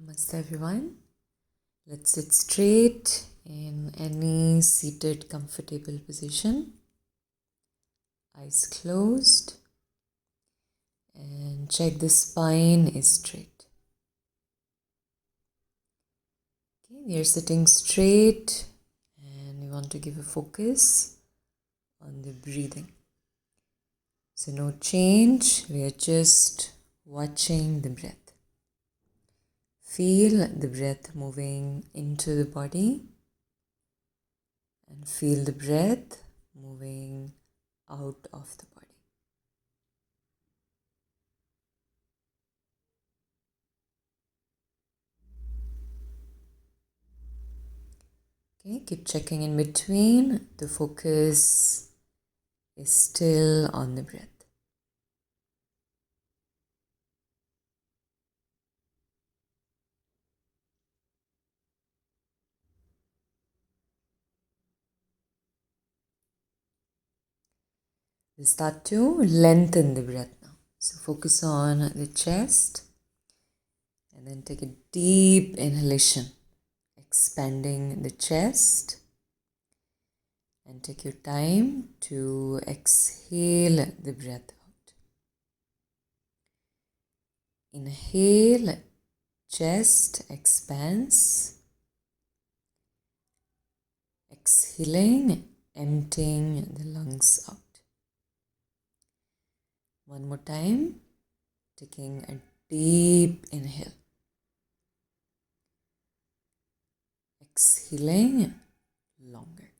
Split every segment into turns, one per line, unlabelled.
Namaste everyone. Let's sit straight in any seated comfortable position. Eyes closed and check the spine is straight. Okay, we are sitting straight and we want to give a focus on the breathing. So no change, we are just watching the breath. Feel the breath moving into the body and feel the breath moving out of the body. Okay, keep checking in between. The focus is still on the breath. We'll start to lengthen the breath now. So focus on the chest and then take a deep inhalation, expanding the chest, and take your time to exhale the breath out. Inhale, chest expands. Exhaling, emptying the lungs out. One more time, taking a deep inhale. Exhaling longer.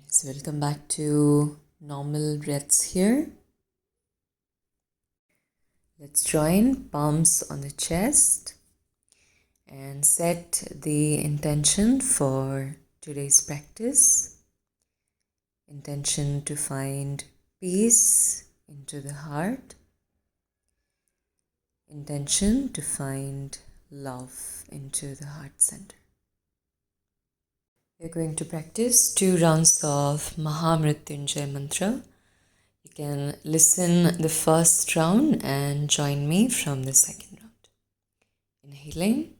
So we'll come back to normal breaths here. Let's join palms on the chest and set the intention for today's practice. Intention to find peace into the heart. Intention to find love into the heart center. We're going to practice 2 rounds of Mahamrityunjay mantra. You can listen the first round and join me from the second round. Inhaling.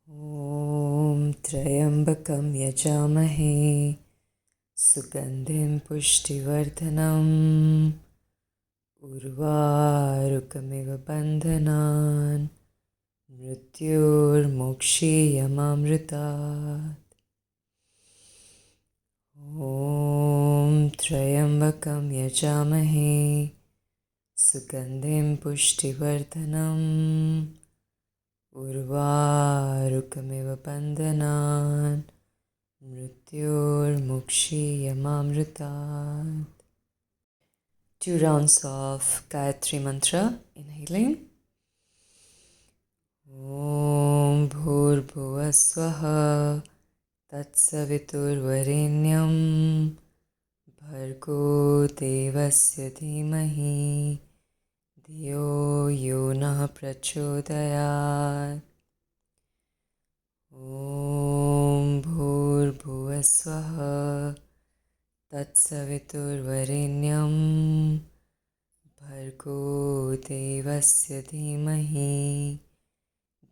Om Trayambakam Yajamahe Sugandhim Pushtivardhanam Urvarukamiva Bandhanan Mrityur Mokshiyamamritat. Om Trayambakam Yajamahe Sugandhim Pushtivardhanam Urvarukamiva Bandhanan Mrityur Mokshiyamamritat. 2 rounds of Gayatri mantra. Inhaling. Om Bhurbhuva Swaha Tatsaviturvarenyam Bhargo Devasya Dhimahi Dhiyo Yona Prachodayat. Om Bhurbhuva Swaha Tatsaviturvarenyam Bhargo Devasya Dhimahi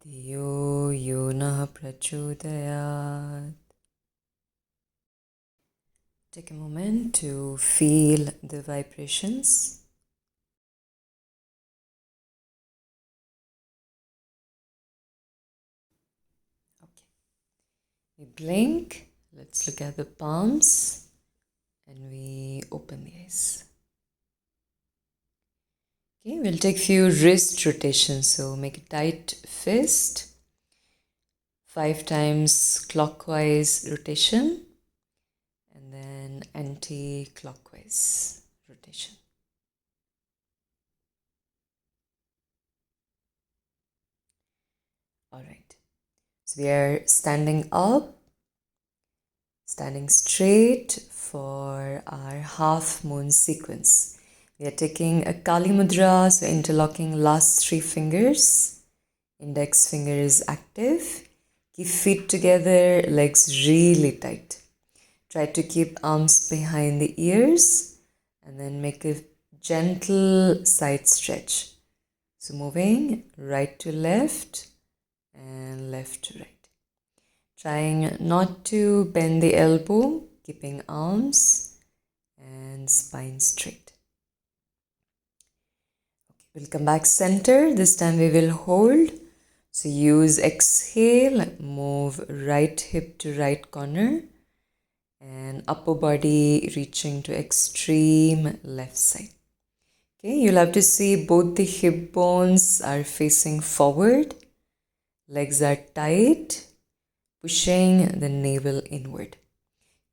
Dhiyo Yona Prachodayat. Take a moment to feel the vibrations. Okay. We blink. Let's look at the palms and we open the eyes. Okay, we'll take few wrist rotations. So make a tight fist. 5 times clockwise rotation. And then anti-clockwise rotation. Alright. So we are standing up. Standing straight for our half moon sequence. We are taking a Kali Mudra, so interlocking last 3 fingers. Index finger is active. Keep feet together, legs really tight. Try to keep arms behind the ears and then make a gentle side stretch. So moving right to left and left to right. Trying not to bend the elbow, keeping arms and spine straight. Okay, we'll come back center. This time we will hold. So use exhale, move right hip to right corner and upper body reaching to extreme left side. Okay, you'll have to see both the hip bones are facing forward, legs are tight, pushing the navel inward.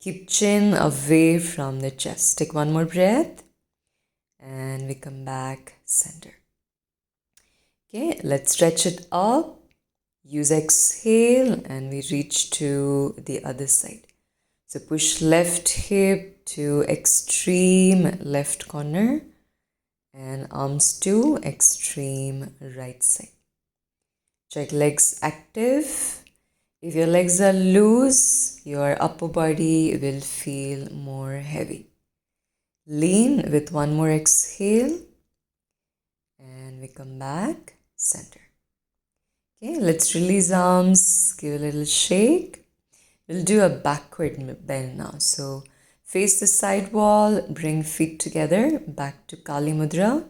Keep chin away from the chest. Take one more breath and we come back center. Okay, let's stretch it up. Use exhale and we reach to the other side. So push left hip to extreme left corner and arms to extreme right side. Check legs active. If your legs are loose, your upper body will feel more heavy. Lean with one more exhale and we come back center. Okay, let's release arms, give a little shake. We'll do a backward bend now. So face the side wall, bring feet together, back to Kali Mudra.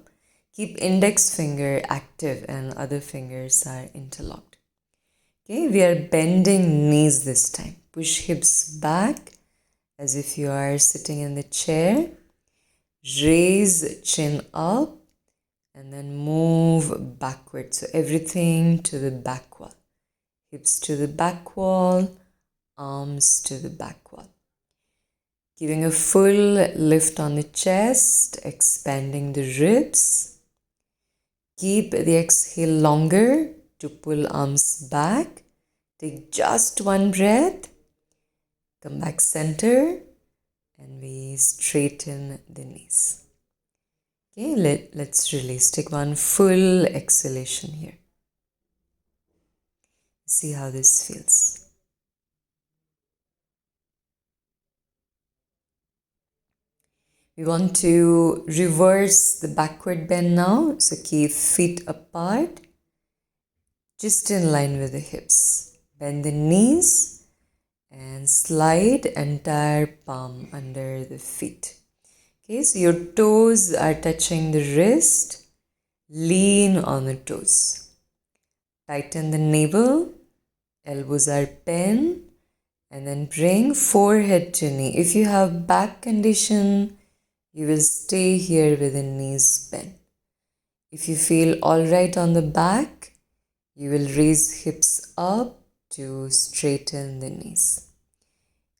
Keep index finger active and other fingers are interlocked. Okay, we are bending knees this time. Push hips back as if you are sitting in the chair. Raise chin up and then move backward. So everything to the back wall. Hips to the back wall, arms to the back wall. Giving a full lift on the chest, expanding the ribs. Keep the exhale longer to pull arms back. Take just one breath. Come back center and we straighten the knees. Okay, let's release. Take one full exhalation here. See how this feels. We want to reverse the backward bend now. So keep feet apart, just in line with the hips. Bend the knees and slide entire palm under the feet. Okay, so your toes are touching the wrist. Lean on the toes. Tighten the navel. Elbows are bent. And then bring forehead to knee. If you have back condition, you will stay here with the knees bent. If you feel alright on the back, you will raise hips up to straighten the knees.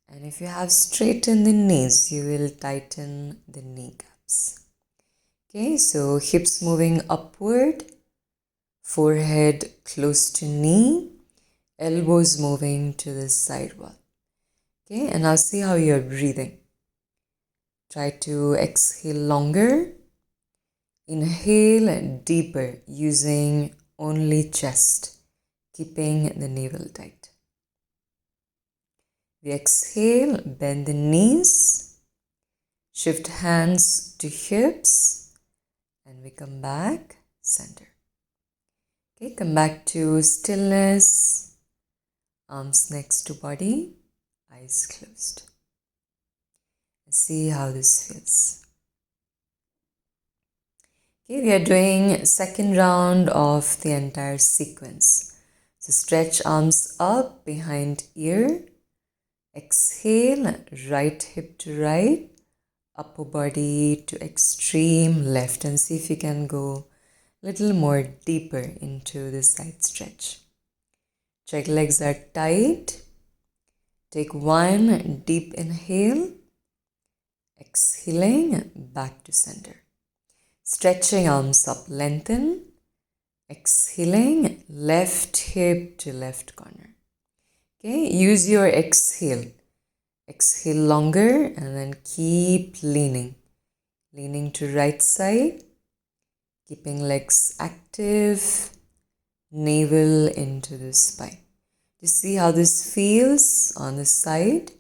And if you have straightened the knees, you will tighten the kneecaps. Okay, so hips moving upward, forehead close to knee, elbows moving to the side wall. Okay, and now see how you're breathing. Try to exhale longer. Inhale deeper using only chest, keeping the navel tight. We exhale, bend the knees, shift hands to hips, and we come back center. Okay, come back to stillness, arms next to body, eyes closed. See how this feels. Okay, we are doing second round of the entire sequence. So stretch arms up behind ear. Exhale, right hip to right, upper body to extreme left, and see if you can go a little more deeper into the side stretch. Check legs are tight. Take one deep inhale. Exhaling, back to center. Stretching arms up, lengthen. Exhaling, left hip to left corner. Okay, use your exhale. Exhale longer and then keep leaning. Leaning to right side. Keeping legs active. Navel into the spine. You see how this feels on the side?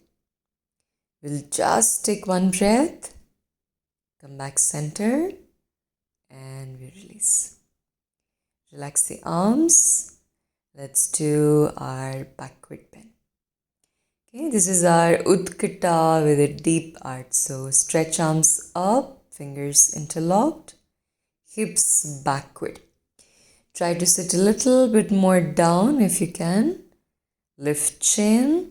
We'll just take one breath. Come back center we release. Relax the arms. Let's do our backward bend. Okay, this is our Utkata with a deep arch. So stretch arms up, fingers interlocked, hips backward. Try to sit a little bit more down if you can. Lift chin.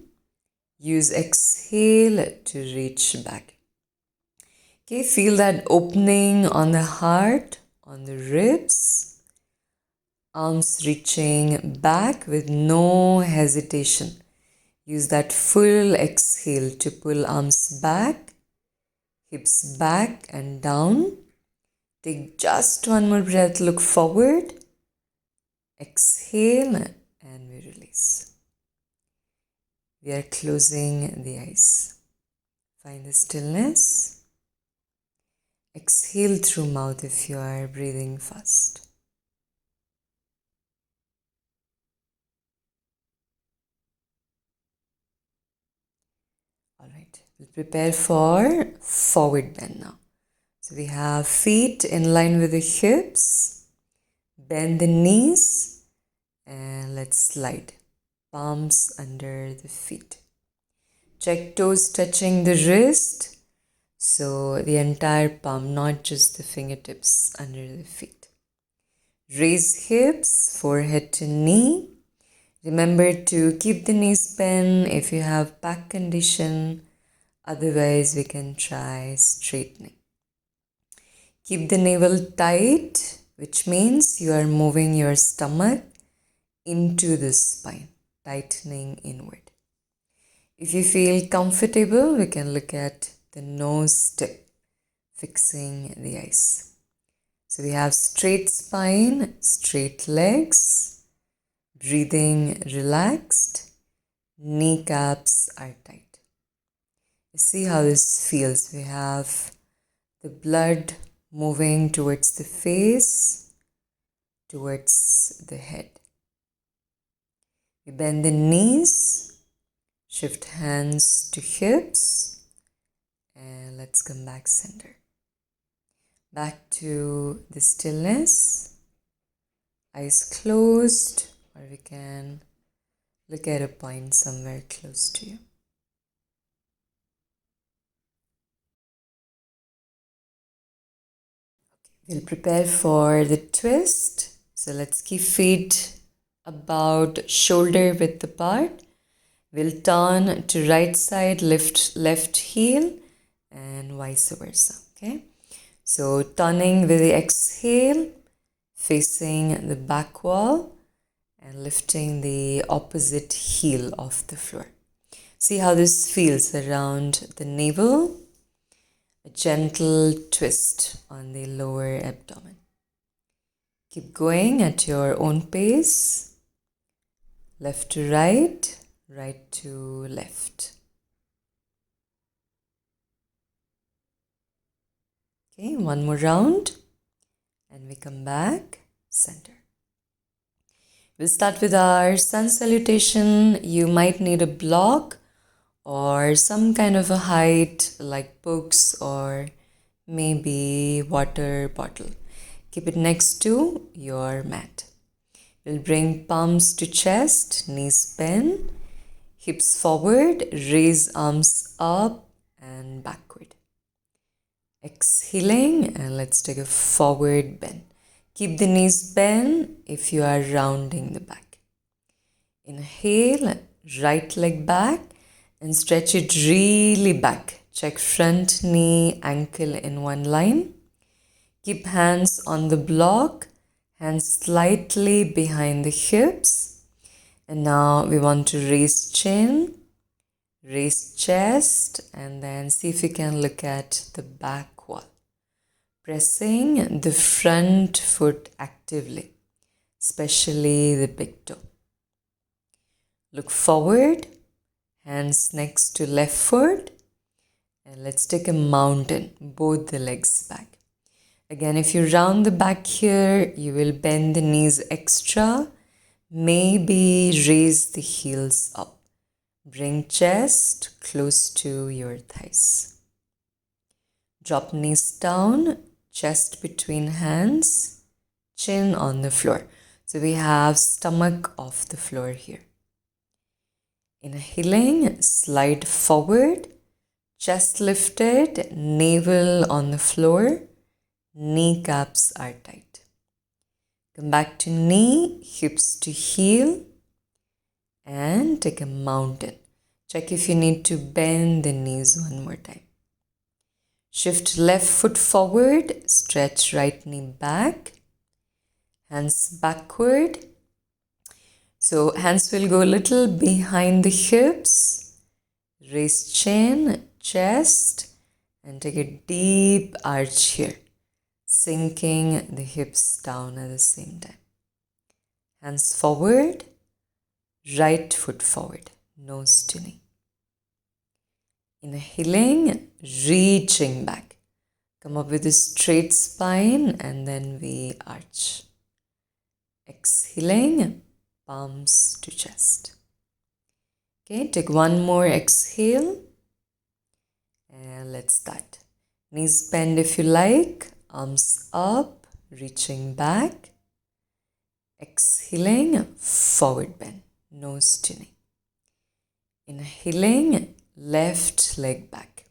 Use exhale to reach back. Okay, feel that opening on the heart, on the ribs. Arms reaching back with no hesitation. Use that full exhale to pull arms back, hips back and down. Take just one more breath, look forward. Exhale and we release. We are closing the eyes. Find the stillness. Exhale through mouth if you are breathing fast. Alright, we'll prepare for forward bend now. So we have feet in line with the hips. Bend the knees and let's slide. Palms under the feet. Check toes touching the wrist. So the entire palm, not just the fingertips under the feet. Raise hips, forehead to knee. Remember to keep the knees bent if you have back condition. Otherwise, we can try straightening. Keep the navel tight, which means you are moving your stomach into the spine, tightening inward. If you feel comfortable, we can look at the nose tip, fixing the eyes. So we have straight spine, straight legs, breathing relaxed, kneecaps are tight. See how this feels. We have the blood moving towards the face, towards the head. We bend the knees, shift hands to hips, and let's come back center. Back to the stillness, eyes closed, or we can look at a point somewhere close to you. We'll prepare for the twist. So let's keep feet about shoulder width apart. We'll turn to right side, lift left heel and vice versa. Okay. So turning with the exhale, facing the back wall and lifting the opposite heel off the floor. See how this feels around the navel. A gentle twist on the lower abdomen. Keep going at your own pace. Left to right, right to left. Okay, one more round and we come back center. We'll start with our sun salutation. You might need a block or some kind of a height like books or maybe water bottle. Keep it next to your mat. We'll bring palms to chest, knees bend, hips forward, raise arms up and backward. Exhaling and let's take a forward bend. Keep the knees bent if you are rounding the back. Inhale, right leg back and stretch it really back. Check front knee, ankle in one line. Keep hands on the block, hands slightly behind the hips. And now we want to raise chin, raise chest, and then see if you can look at the back wall. Pressing the front foot actively, especially the big toe. Look forward, hands next to left foot, and let's take a mountain, both the legs back. Again, if you round the back here, you will bend the knees extra, maybe raise the heels up. Bring chest close to your thighs. Drop knees down, chest between hands. chin on the floor. So we have stomach off the floor here. Inhaling, slide forward, chest lifted, navel on the floor, kneecaps are tight. Come back to knee, hips to heel, and take a mountain. Check if you need to bend the knees one more time. Shift left foot forward, stretch right knee back, hands backward. So hands will go a little behind the hips, raise chin, chest, and take a deep arch here, sinking the hips down at the same time. Hands forward, right foot forward, nose to knee. Inhaling, reaching back. Come up with a straight spine and then we arch. Exhaling, palms to chest. Okay, take one more exhale and let's start. Knees bend if you like, arms up, reaching back. Exhaling, forward bend, nose to knee. Inhaling, left leg back.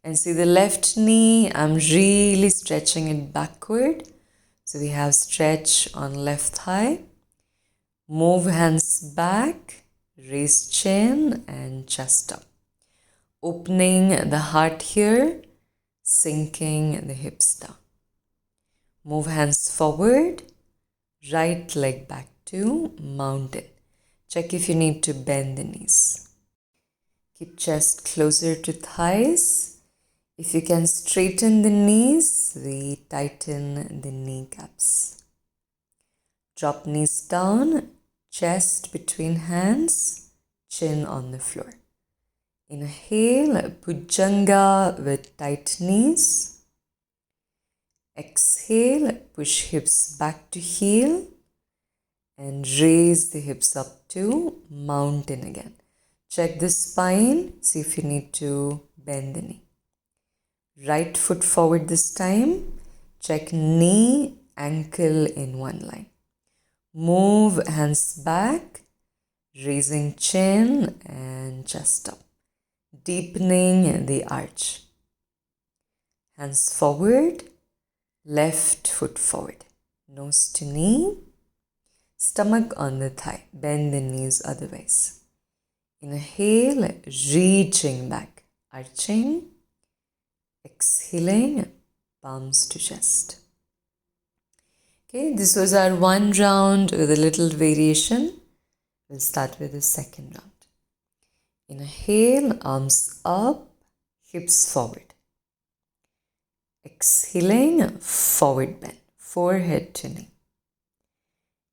And see the left knee, I'm really stretching it backward. So we have stretch on left thigh. Move hands back, raise chin and chest up. Opening the heart here, sinking the hips down. Move hands forward, right leg back to mountain. Check if you need to bend the knees. Keep chest closer to thighs. If you can straighten the knees, we tighten the kneecaps. Drop knees down, chest between hands, chin on the floor. Inhale, Bhujanga with tight knees. Exhale, push hips back to heel and raise the hips up to mountain again. Check the spine, see if you need to bend the knee. Right foot forward this time. Check knee, ankle in one line. Move hands back, raising chin and chest up. Deepening the arch. Hands forward, left foot forward. Nose to knee, stomach on the thigh. Bend the knees otherwise. Inhale, reaching back, arching. Exhaling, palms to chest. Okay, this was our one round with a little variation. We'll start with the second round. Inhale, arms up, hips forward. Exhaling, forward bend, forehead to knee.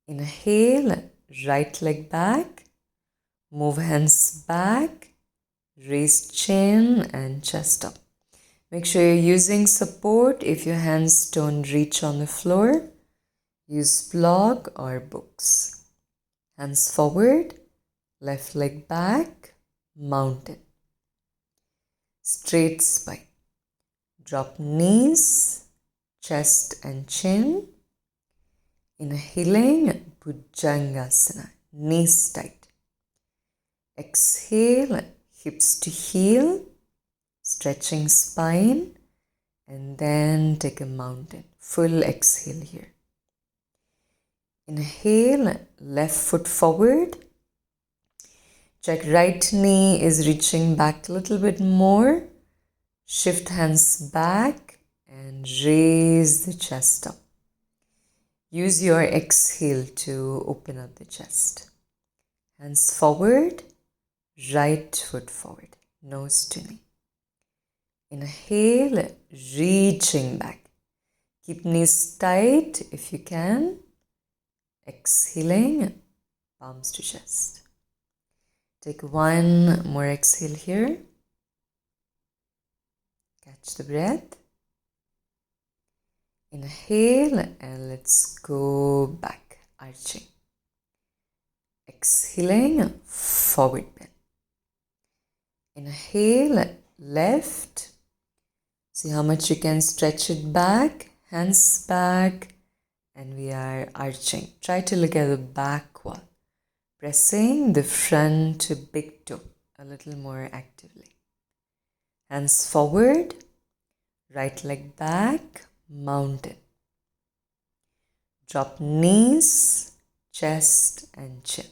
Inhale, right leg back. Move hands back, raise chin and chest up. Make sure you're using support. If your hands don't reach on the floor, use block or books. Hands forward, left leg back, mountain. Straight spine. Drop knees, chest and chin. Inhaling, Bhujangasana, knees tight. Exhale, hips to heel, stretching spine, and then take a mountain. Full exhale here. Inhale, left foot forward. Check right knee is reaching back a little bit more. Shift hands back and raise the chest up. Use your exhale to open up the chest. Hands forward. Right foot forward, nose to knee. Inhale, reaching back. Keep knees tight if you can. Exhaling, palms to chest. Take one more exhale here. Catch the breath. Inhale and let's go back, arching. Exhaling, forward bend. Inhale, left. See how much you can stretch it back. Hands back and we are arching. Try to look at the back wall, pressing the front big toe a little more actively. Hands forward, right leg back, mountain. Drop knees, chest and chin.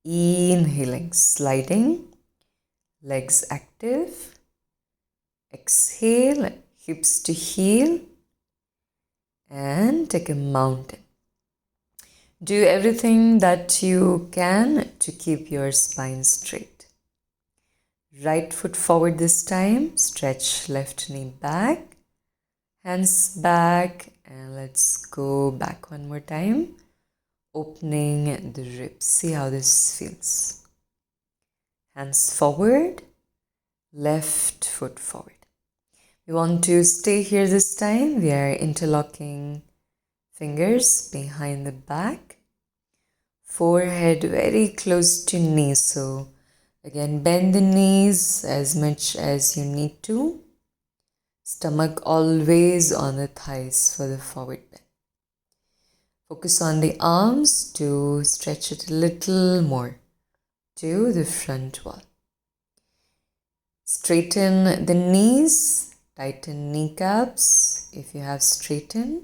Inhaling, sliding, legs active. Exhale, hips to heel, and take a mountain. Do everything that you can to keep your spine straight. Right foot forward this time, stretch left knee back, hands back, and let's go back one more time, opening the ribs. See how this feels. Hands forward, left foot forward. We want to stay here this time. We are interlocking fingers behind the back. Forehead very close to knees. So again, bend the knees as much as you need to. Stomach always on the thighs for the forward bend. Focus on the arms to stretch it a little more to the front wall. Straighten the knees, tighten kneecaps if you have straightened,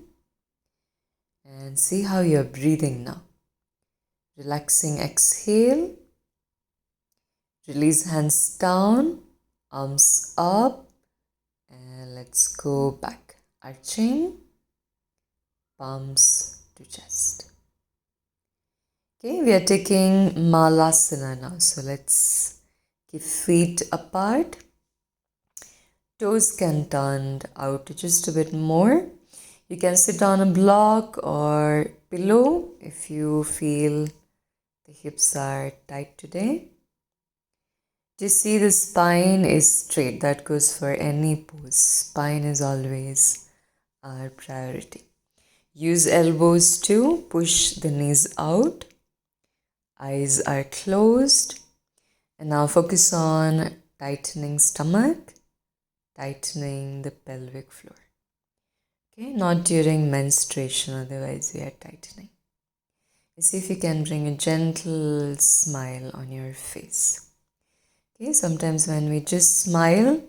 and see how you're breathing now. Relaxing exhale, release hands down, arms up, and let's go back. Arching, palms to chest. Okay, we are taking Malasana now. So let's keep feet apart. Toes can turn out just a bit more. You can sit on a block or pillow if you feel the hips are tight today. Just see the spine is straight. That goes for any pose. Spine is always our priority. Use elbows to push the knees out. Eyes are closed. And now focus on tightening stomach, tightening the pelvic floor. Okay, not during menstruation, otherwise we are tightening. See if you can bring a gentle smile on your face. Okay, sometimes when we just smile,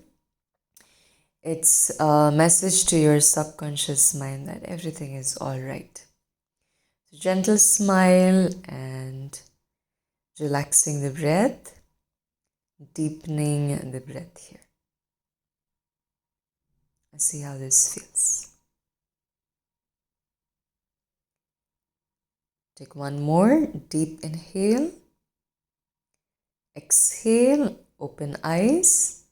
it's a message to your subconscious mind that everything is all right. So gentle smile and relaxing the breath, deepening the breath here. And see how this feels. Take one more deep inhale. Exhale, open eyes,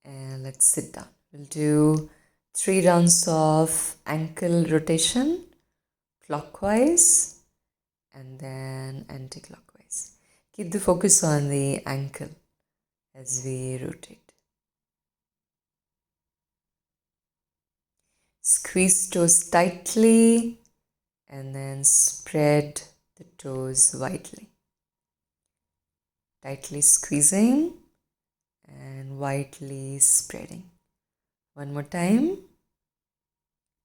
and let's sit down. We'll do 3 rounds of ankle rotation, clockwise and then anti-clockwise. Keep the focus on the ankle as we rotate. Squeeze toes tightly and then spread the toes widely. Tightly squeezing and widely spreading. One more time.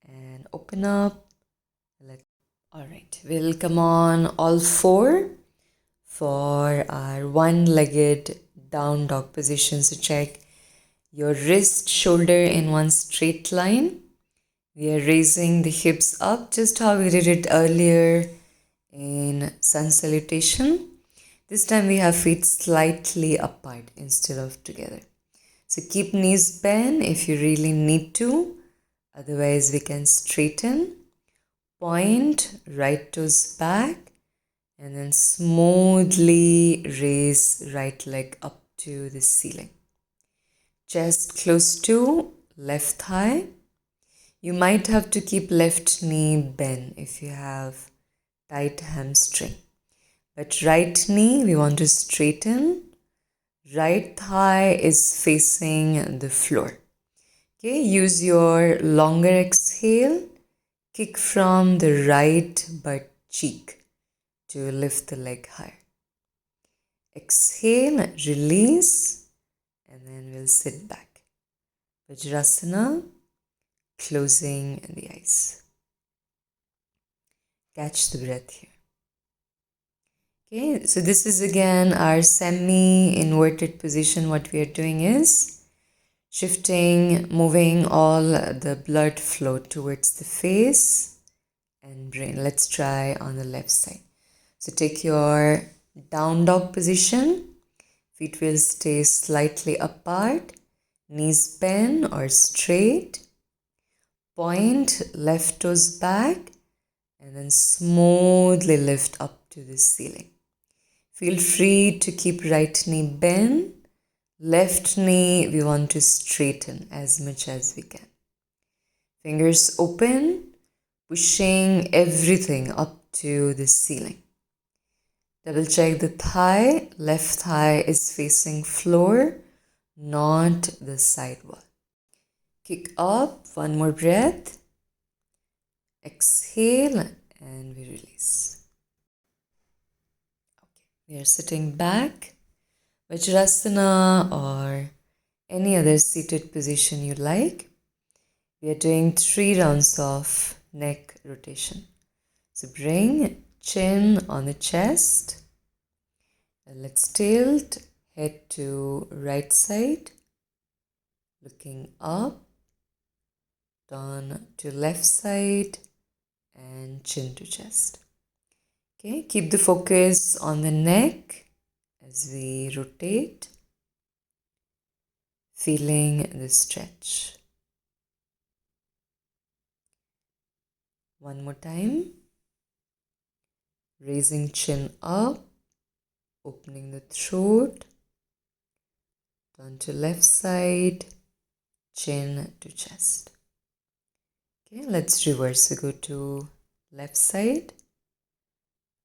And open up. Alright, we'll come on all 4 for our one-legged down dog position. So check your wrist, shoulder in one straight line. We are raising the hips up just how we did it earlier in sun salutation. This time we have feet slightly apart instead of together. So keep knees bent if you really need to. Otherwise we can straighten. Point right toes back and then smoothly raise right leg up to the ceiling. Chest close to left thigh. You might have to keep left knee bent if you have tight hamstring. But right knee, we want to straighten. Right thigh is facing the floor. Okay, use your longer exhale. Kick from the right butt cheek to lift the leg higher. Exhale, release, and then we'll sit back. Vajrasana, closing the eyes. Catch the breath here. Okay, so this is again our semi-inverted position. What we are doing is shifting, moving all the blood flow towards the face and brain. Let's try on the left side. So take your down dog position. Feet will stay slightly apart. Knees bent or straight. Point left toes back and then smoothly lift up to the ceiling. Feel free to keep right knee bent. Left knee we want to straighten as much as we can. Fingers open, pushing everything up to the ceiling. Double check the thigh. Left thigh is facing floor, not the side wall. Kick up, one more breath. Exhale and we release. Okay, we are sitting back. Vajrasana or any other seated position you like. We are doing 3 rounds of neck rotation. So bring chin on the chest. And let's tilt head to right side. Looking up. Turn to left side and chin to chest. Okay, keep the focus on the neck as we rotate, feeling the stretch. One more time. Raising chin up, opening the throat, turn to left side, chin to chest. Okay, let's reverse. We go to left side,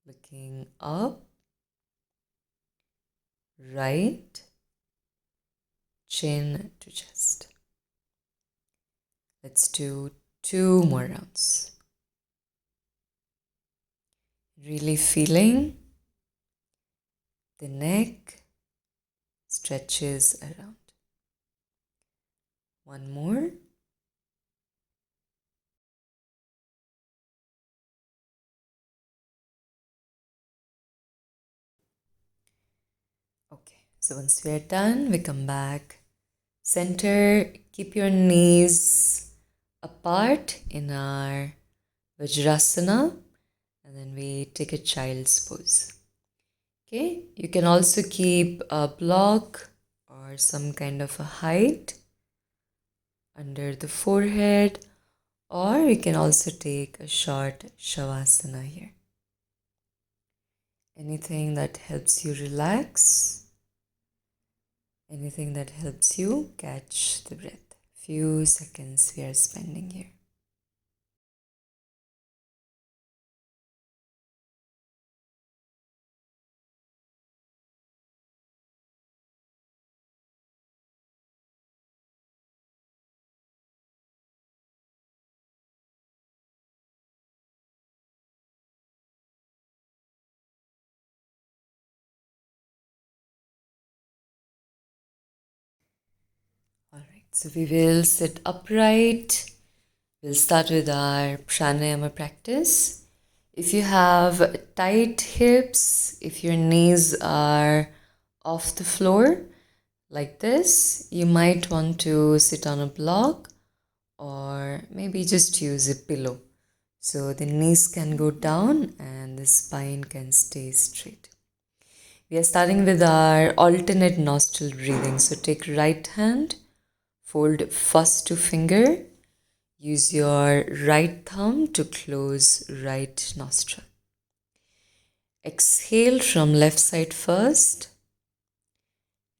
looking up, right, chin to chest. Let's do 2 more rounds. Really feeling the neck stretches around. One more. Okay, so once we are done, we come back. Center, keep your knees apart in our Vajrasana. And then we take a child's pose. Okay, you can also keep a block or some kind of a height under the forehead, or you can also take a short Shavasana here. Anything that helps you relax, anything that helps you catch the breath. Few seconds we are spending here. Alright, so we will sit upright. We'll start with our pranayama practice. If you have tight hips, if your knees are off the floor like this, you might want to sit on a block or maybe just use a pillow. So the knees can go down and the spine can stay straight. We are starting with our alternate nostril breathing. So take right hand, fold first 2 finger. Use your right thumb to close right nostril. Exhale from left side first.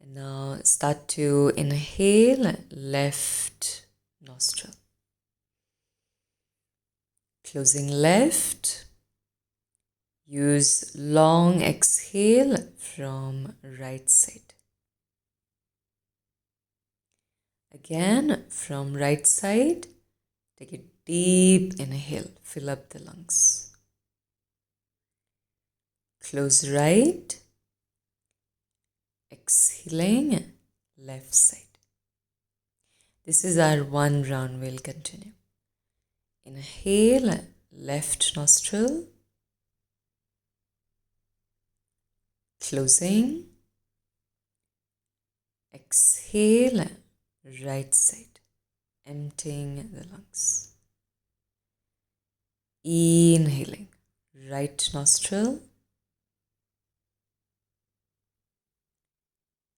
And now start to inhale left nostril. Closing left. Use long exhale from right side. Again, from right side, take a deep inhale, fill up the lungs. Close right, exhaling left side. This is our 1 round, we'll continue. Inhale, left nostril. Closing. Exhale, right side, emptying the lungs. Inhaling, right nostril.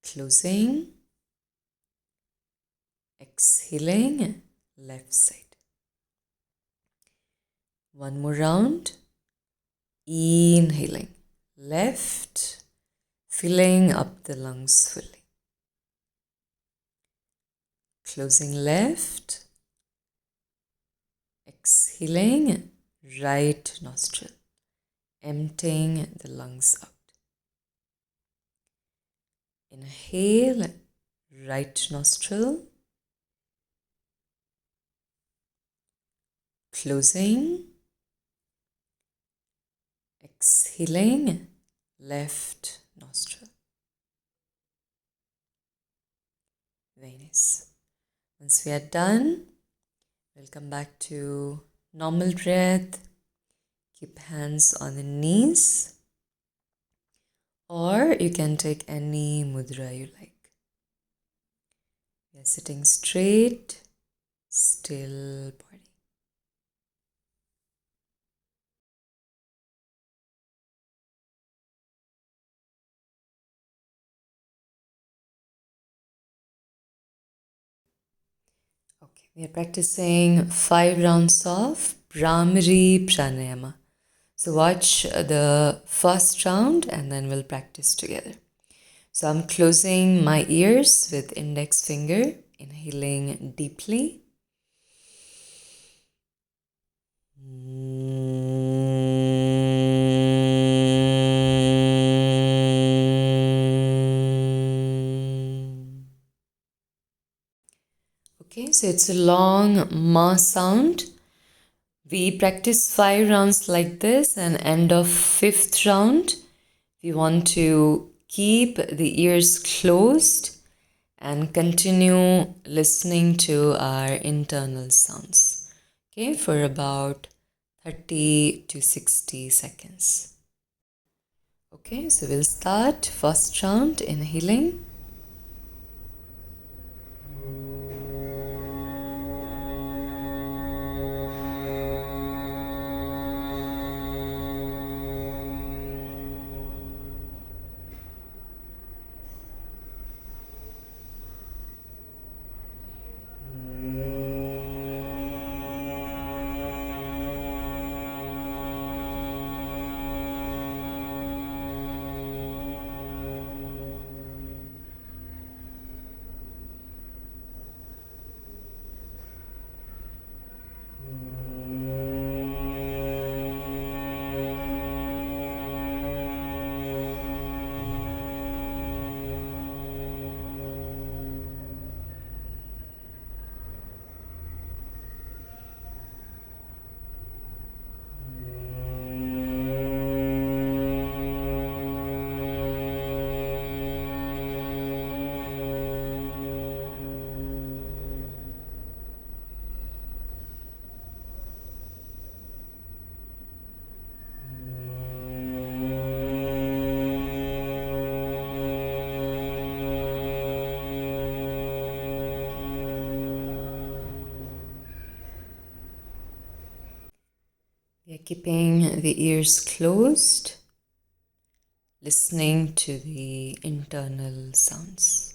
Closing. Exhaling, left side. One more round. Inhaling, left, filling up the lungs fully. Closing left. Exhaling, right nostril, emptying the lungs out. Inhale, right nostril. Closing. Exhaling, left nostril. Very nice. Once we are done, we'll come back to normal breath. Keep hands on the knees, or you can take any mudra you like. We are sitting straight, still body. Okay, we are practicing 5 rounds of Bhramari pranayama. So watch the first round and then we'll practice together. So I'm closing my ears with index finger, inhaling deeply. Okay, so it's a long ma sound. We practice 5 rounds like this, and end of 5th round, we want to keep the ears closed and continue listening to our internal sounds. Okay, for about 30 to 60 seconds. Okay, so we'll start first round, inhaling. We are keeping the ears closed, listening to the internal sounds.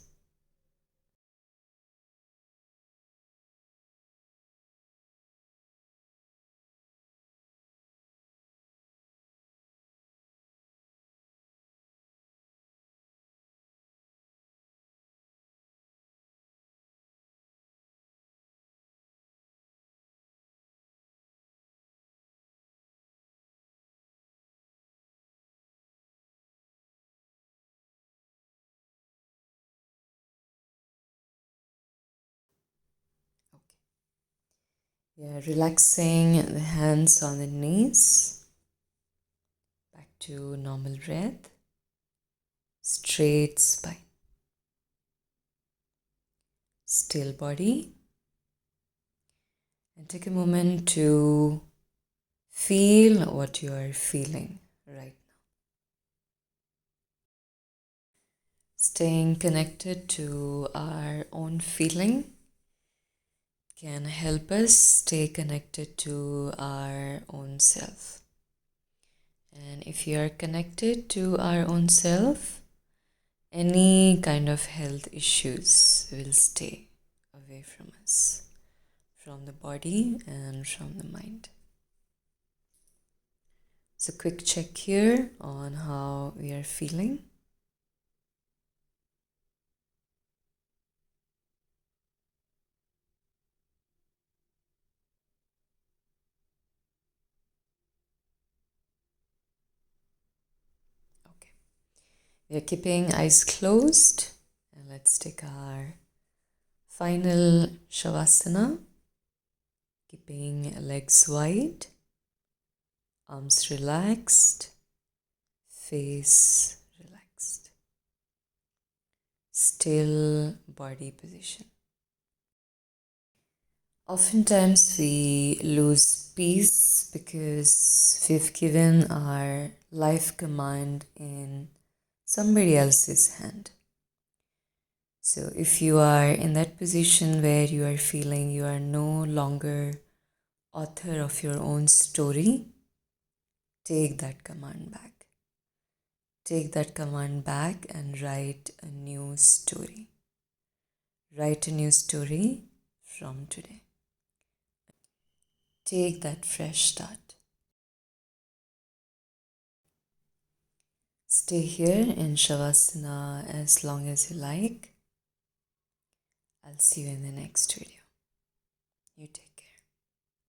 We are relaxing the hands on the knees. Back to normal breath. Straight spine. Still body. And take a moment to feel what you are feeling right now. Staying connected to our own feeling can help us stay connected to our own self. And if you are connected to our own self, any kind of health issues will stay away from us, from the body and from the mind. So, quick check here on how we are feeling. Okay, we are keeping eyes closed, and let's take our final Shavasana, keeping legs wide, arms relaxed, face relaxed. Still body position. Oftentimes we lose peace because we've given our life command in somebody else's hand. So if you are in that position where you are feeling you are no longer author of your own story, take that command back. Take that command back and write a new story. Write a new story from today. Take that fresh start. Stay here in Shavasana as long as you like. I'll see you in the next video. You take care.